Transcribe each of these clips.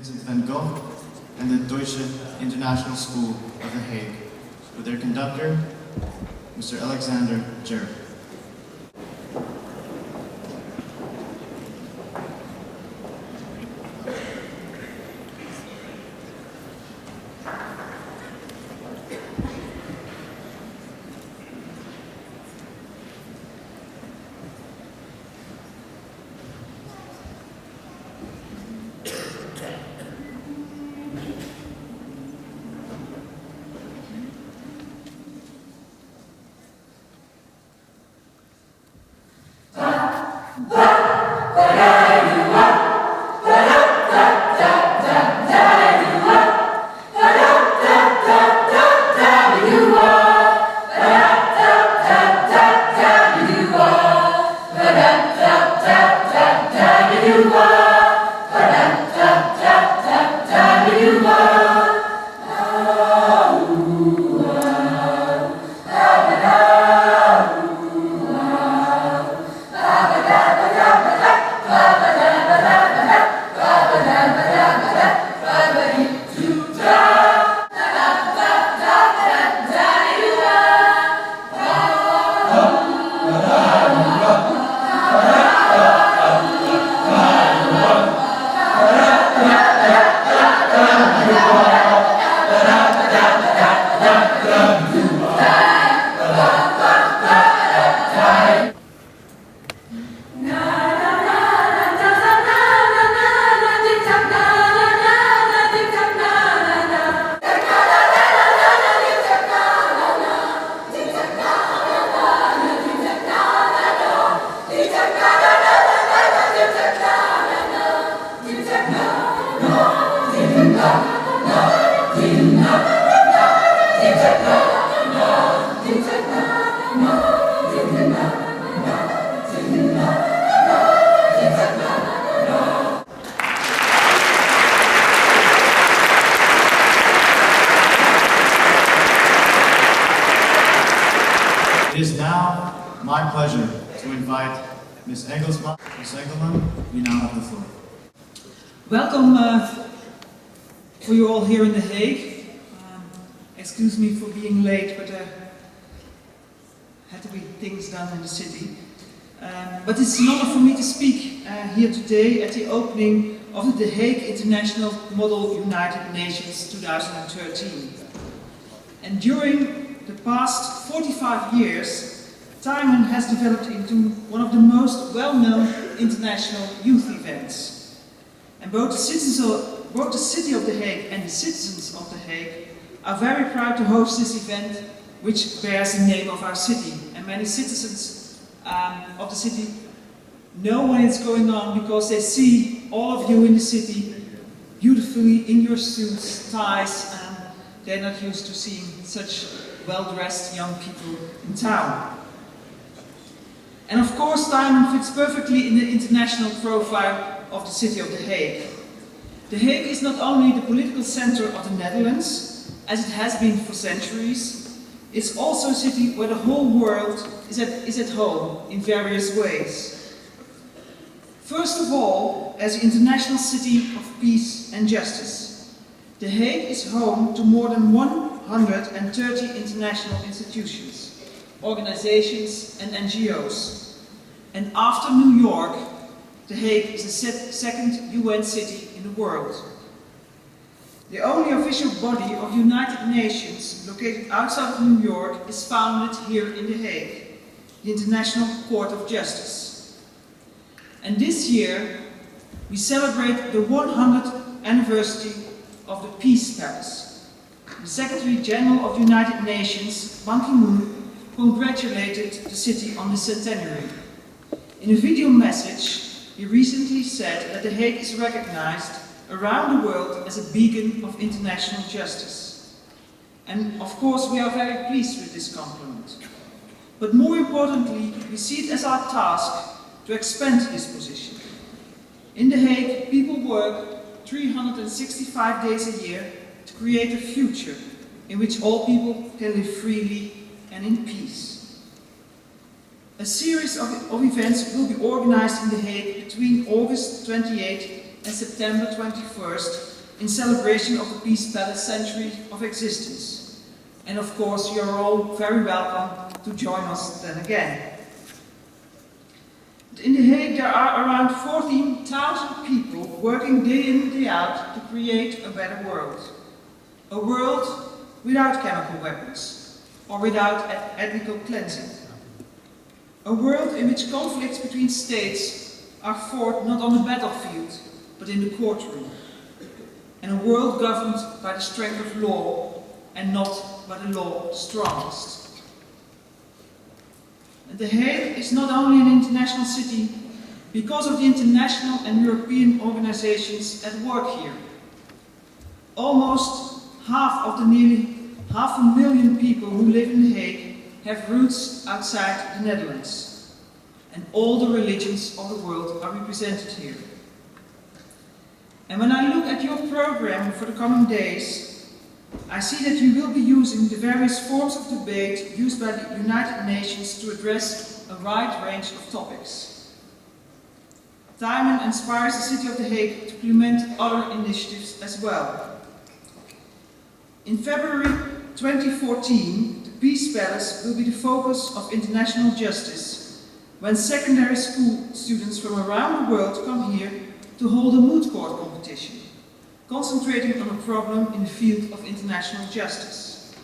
Vincent van Gogh and the Deutsche International School of The Hague, with their conductor, Mr. Alexander Jarrett. It is now my pleasure to invite Ms. Engelhoven. Ms. Engelhoven, you now have the floor. Welcome for you all here in The Hague. Excuse me for being late, but had to be things done in the city. But it's an honor for me to speak here today at the opening of the Hague International Model United Nations 2013. And during the past 45 years, Timon has developed into one of the most well-known international youth events. And both the city of The Hague and the citizens of The Hague are very proud to host this event, which bears the name of our city. And many citizens of the city know when it's going on because they see all of you in the city beautifully in your suits, ties, and they're not used to seeing such well-dressed young people in town. And of course, Timon fits perfectly in the international profile of the city of The Hague. The Hague is not only the political center of the Netherlands, as it has been for centuries, it's also a city where the whole world is at home in various ways. First of all, as the international city of peace and justice, The Hague is home to more than 130 international institutions, organizations and NGOs. And after New York, The Hague is the second UN city in the world. The only official body of the United Nations located outside of New York is founded here in The Hague, the International Court of Justice. And this year, we celebrate the 100th anniversary of the Peace Palace. The Secretary General of the United Nations, Ban Ki-moon, congratulated the city on the centenary. In a video message, he recently said that The Hague is recognized around the world as a beacon of international justice. And of course, we are very pleased with this compliment. But more importantly, we see it as our task to expand this position. In The Hague, people work 365 days a year to create a future in which all people can live freely and in peace. A series of events will be organized in The Hague between August 28 and September 21st in celebration of the Peace Palace century of existence. And of course, you're all very welcome to join us then again. In The Hague, there are around 14,000 people working day in and day out to create a better world. A world without chemical weapons or without ethnical cleansing. A world in which conflicts between states are fought not on the battlefield, but in the courtroom. And a world governed by the strength of law and not by the law of the strongest. The Hague is not only an international city because of the international and European organizations at work here. Almost half of the nearly 500,000 people who live in The Hague have roots outside the Netherlands. And all the religions of the world are represented here. And when I look at your program for the coming days, I see that you will be using the various forms of debate used by the United Nations to address a wide range of topics. Tijmen inspires the City of The Hague to implement other initiatives as well. In February 2014, the Peace Palace will be the focus of international justice, when secondary school students from around the world come here to hold a moot court competition, concentrating on a problem in the field of international justice.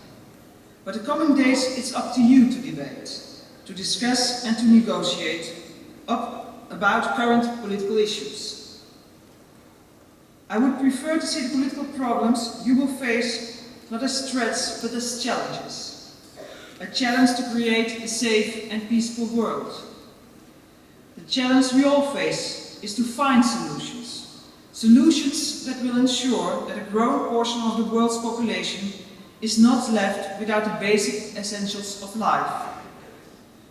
But the coming days, it's up to you to debate, to discuss and to negotiate about current political issues. I would prefer to see the political problems you will face not as threats, but as challenges. A challenge to create a safe and peaceful world. The challenge we all face is to find solutions. Solutions that will ensure that a growing portion of the world's population is not left without the basic essentials of life.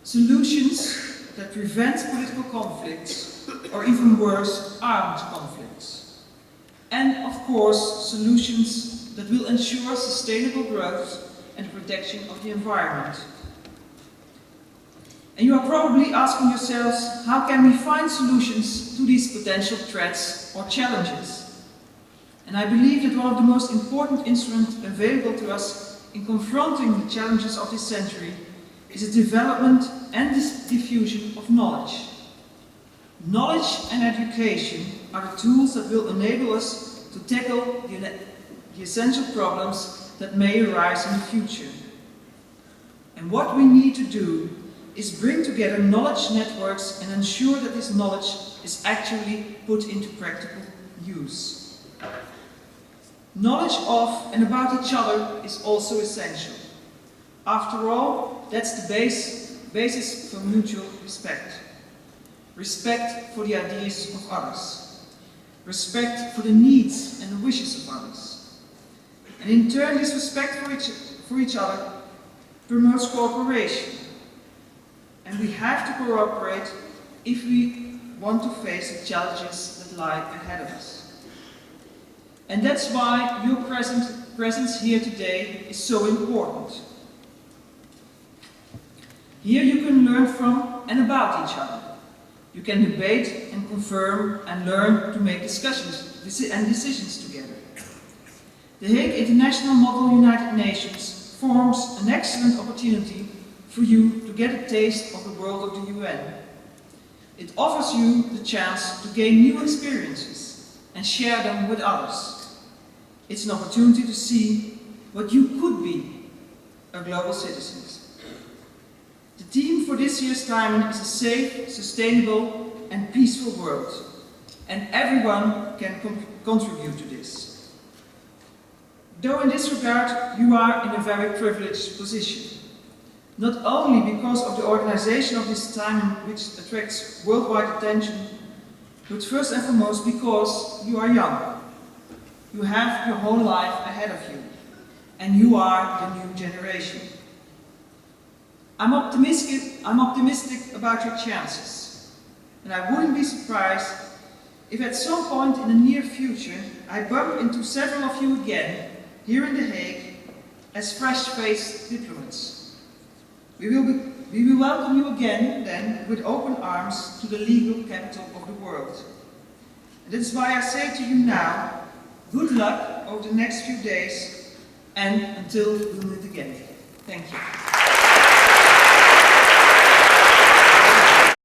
Solutions that prevent political conflicts, or even worse, armed conflicts. And of course, solutions that will ensure sustainable growth and protection of the environment. And you are probably asking yourselves, how can we find solutions to these potential threats or challenges? And I believe that one of the most important instruments available to us in confronting the challenges of this century is the development and diffusion of knowledge. Knowledge and education are the tools that will enable us to tackle the essential problems that may arise in the future. And what we need to do is bring together knowledge networks and ensure that this knowledge is actually put into practical use. Knowledge of and about each other is also essential. After all, that's the basis for mutual respect. Respect for the ideas of others. Respect for the needs and the wishes of others. And in turn, this respect for each other promotes cooperation. And we have to cooperate if we want to face the challenges that lie ahead of us. And that's why your presence here today is so important. Here you can learn from and about each other. You can debate and confirm and learn to make discussions and decisions together. The Hague International Model United Nations forms an excellent opportunity for you to get a taste of the world of the UN. It offers you the chance to gain new experiences and share them with others. It's an opportunity to see what you could be, a global citizen. The theme for this year's Tijmen is a safe, sustainable and peaceful world. And everyone can contribute to this. Though in this regard you are in a very privileged position. Not only because of the organization of this Tijmen, which attracts worldwide attention, but first and foremost because you are young. You have your whole life ahead of you, and you are the new generation. I'm optimistic about your chances, and I wouldn't be surprised if at some point in the near future I bump into several of you again here in The Hague as fresh-faced diplomats. We will welcome you again then with open arms to the legal capital of the world. That is why I say to you now, good luck over the next few days and until we meet again. Thank you.